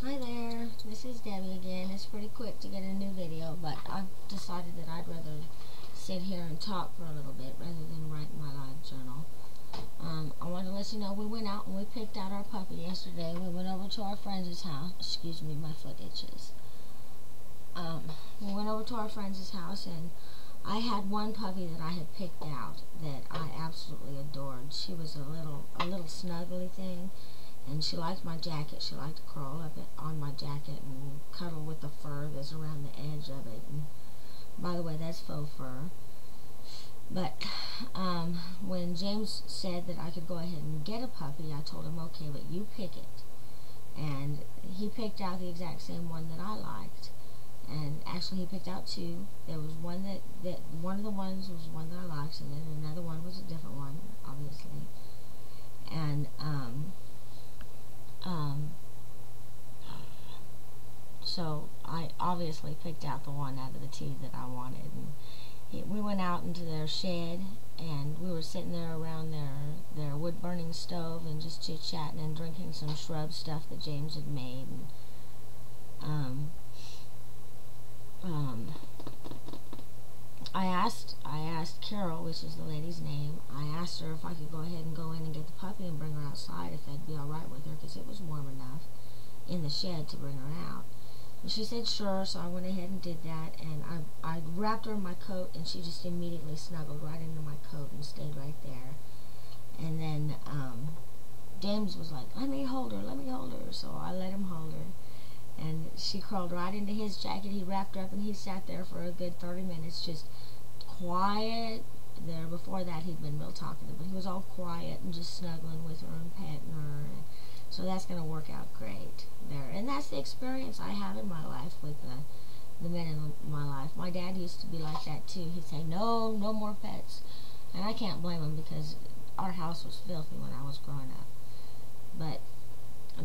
Hi there, this is Debbie again. It's pretty quick to get a new video, but I've decided that I'd rather sit here and talk for a little bit rather than write my live journal. I want to let you know we went out and we picked out our puppy yesterday. We went over to our friend's house. Excuse me, my foot itches. We went over to our friend's house, and I had one puppy that I had picked out that I absolutely adored. She was a little snuggly thing. And she liked my jacket. She liked to crawl up on my jacket and cuddle with the fur that's around the edge of it. And by the way, that's faux fur. But when James said that I could go ahead and get a puppy, I told him, okay, but you pick it. And he picked out the exact same one that I liked. And actually, he picked out two. There was one that one of the ones was one that I liked, and then another one was a different one, obviously. And so I obviously picked out the one out of the two that I wanted, and we went out into their shed, and we were sitting there around their wood-burning stove and just chit-chatting and drinking some shrub stuff that James had made. And I asked Carol, which is the lady's name, I asked her if I could go ahead and go in and get the puppy and bring her outside, if that'd be alright with her, because it was warm enough in the shed to bring her out. And she said sure, so I went ahead and did that, and I wrapped her in my coat, and she just immediately snuggled right into my coat and stayed right there. And then James was like, let me hold her, so I let him hold her. And she crawled right into his jacket. He wrapped her up, and he sat there for a good 30 minutes, just quiet. There, before that, he'd been real talkative, but he was all quiet and just snuggling with her and petting her. And so that's going to work out great there. And that's the experience I have in my life with the men in my life. My dad used to be like that too. He'd say, no more pets. And I can't blame him, because our house was filthy when I was growing up. But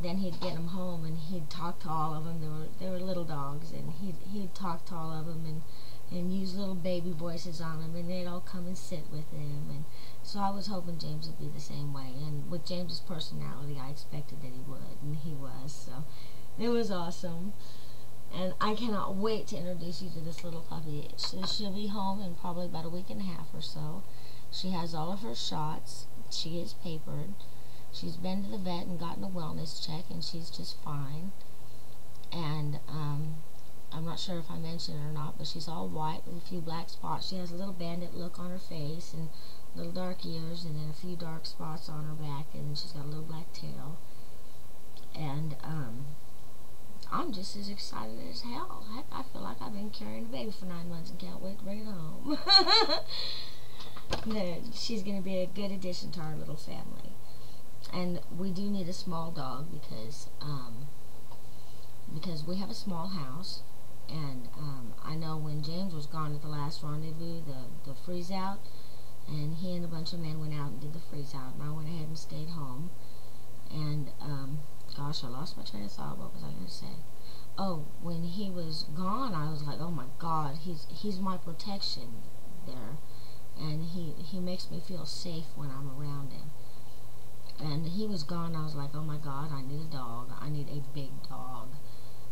then he'd get them home, and he'd talk to all of them. They were little dogs, and he'd talk to all of them and use little baby voices on them, and they'd all come and sit with him. And so I was hoping James would be the same way. And with James's personality, I expected that he would, and he was. So it was awesome. And I cannot wait to introduce you to this little puppy. She'll be home in probably about a week and a half or so. She has all of her shots. She is papered. She's been to the vet and gotten a wellness check, and she's just fine. And I'm not sure if I mentioned it or not, but she's all white with a few black spots. She has a little bandit look on her face, and little dark ears, and then a few dark spots on her back, and she's got a little black tail. And I'm just as excited as hell. Heck, I feel like I've been carrying a baby for 9 months and can't wait to bring it home. She's going to be a good addition to our little family. And we do need a small dog, because we have a small house, and I know when James was gone at the last rendezvous, the freeze out, and he and a bunch of men went out and did the freeze out, and I went ahead and stayed home. And gosh, I lost my train of thought. What was I going to say? Oh, when he was gone, I was like, oh my God, he's my protection there, and he makes me feel safe when I'm around him. And he was gone. I was like, oh my God, I need a dog. I need a big dog.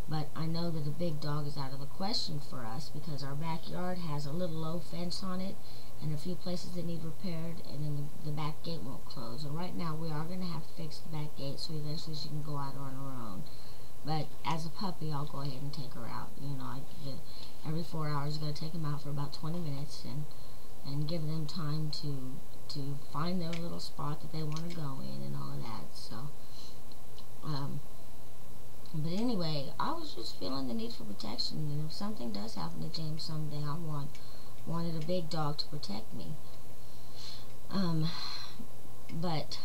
But I know that a big dog is out of the question for us, because our backyard has a little low fence on it and a few places that need repaired, and then the back gate won't close. And right now we are going to have to fix the back gate so eventually she can go out on her own. But as a puppy, I'll go ahead and take her out. You know, every 4 hours, I got to take them out for about 20 minutes and give them time to find their little spot that they want to go in and all of that. So, but anyway, I was just feeling the need for protection, and if something does happen to James someday, I wanted a big dog to protect me. But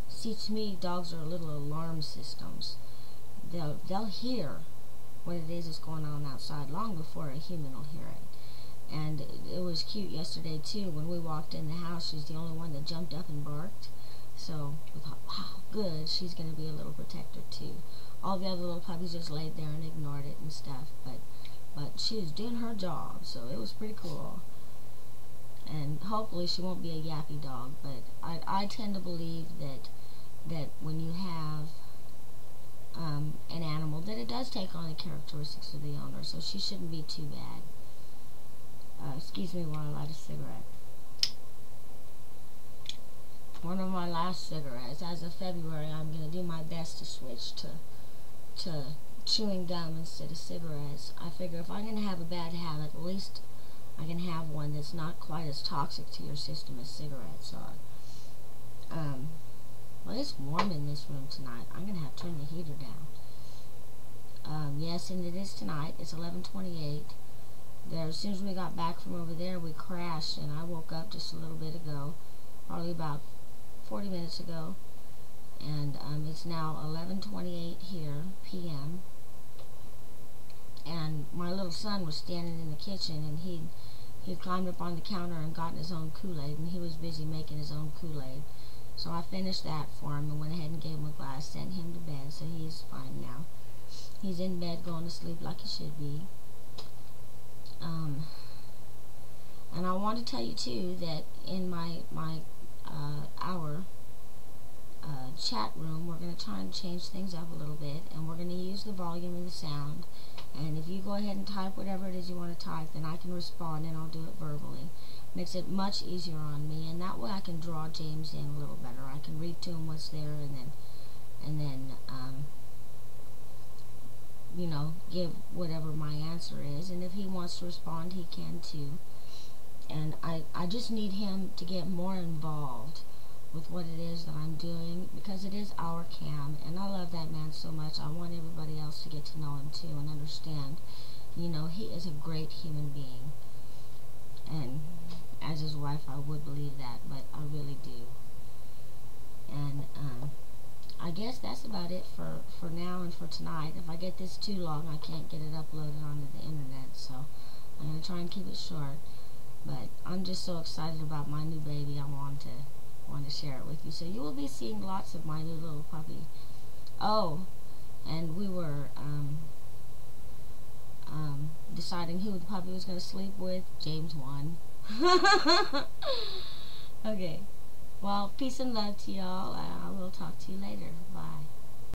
see, to me, dogs are little alarm systems. They'll hear what it is that's going on outside long before a human will hear it. And it was cute yesterday too. When we walked in the house, she's the only one that jumped up and barked. So we thought, wow, good, she's going to be a little protector too. All the other little puppies just laid there and ignored it and stuff, but she was doing her job, so it was pretty cool. And hopefully she won't be a yappy dog, but I tend to believe that when you have does take on the characteristics of the owner, so she shouldn't be too bad. Excuse me while I light a cigarette. One of my last cigarettes. As of February, I'm going to do my best to switch to chewing gum instead of cigarettes. I figure if I'm going to have a bad habit, at least I can have one that's not quite as toxic to your system as cigarettes are. Well, it's warm in this room tonight. I'm going to have to turn the heater down. Yes, and it is tonight. It's 11:28. As soon as we got back from over there, we crashed, and I woke up just a little bit ago, probably about 40 minutes ago, and it's now 11:28 here, p.m., and my little son was standing in the kitchen, and he'd climbed up on the counter and gotten his own Kool-Aid, and he was busy making his own Kool-Aid. So I finished that for him and went ahead and gave him a glass, sent him to bed, so he's fine now. He's in bed going to sleep like he should be. And I want to tell you too that in our chat room, we're going to try and change things up a little bit, and we're going to use the volume and the sound. And if you go ahead and type whatever it is you want to type, then I can respond and I'll do it verbally. Makes it much easier on me, and that way I can draw James in a little better. I can read to him what's there, and then you know, give whatever my answer is, and if he wants to respond, he can too. And I just need him to get more involved with what it is that I'm doing, because it is our cam, and I love that man so much. I want everybody else to get to know him too and understand, you know, he is a great human being. And as his wife, I would believe that, but I really do. And I guess that's about it for now and for tonight. If I get this too long, I can't get it uploaded onto the internet, so I'm going to try and keep it short. But I'm just so excited about my new baby, I want to share it with you. So you will be seeing lots of my new little puppy. Oh, and we were deciding who the puppy was going to sleep with. James won. Okay. Well, peace and love to y'all. I will talk to you later. Bye.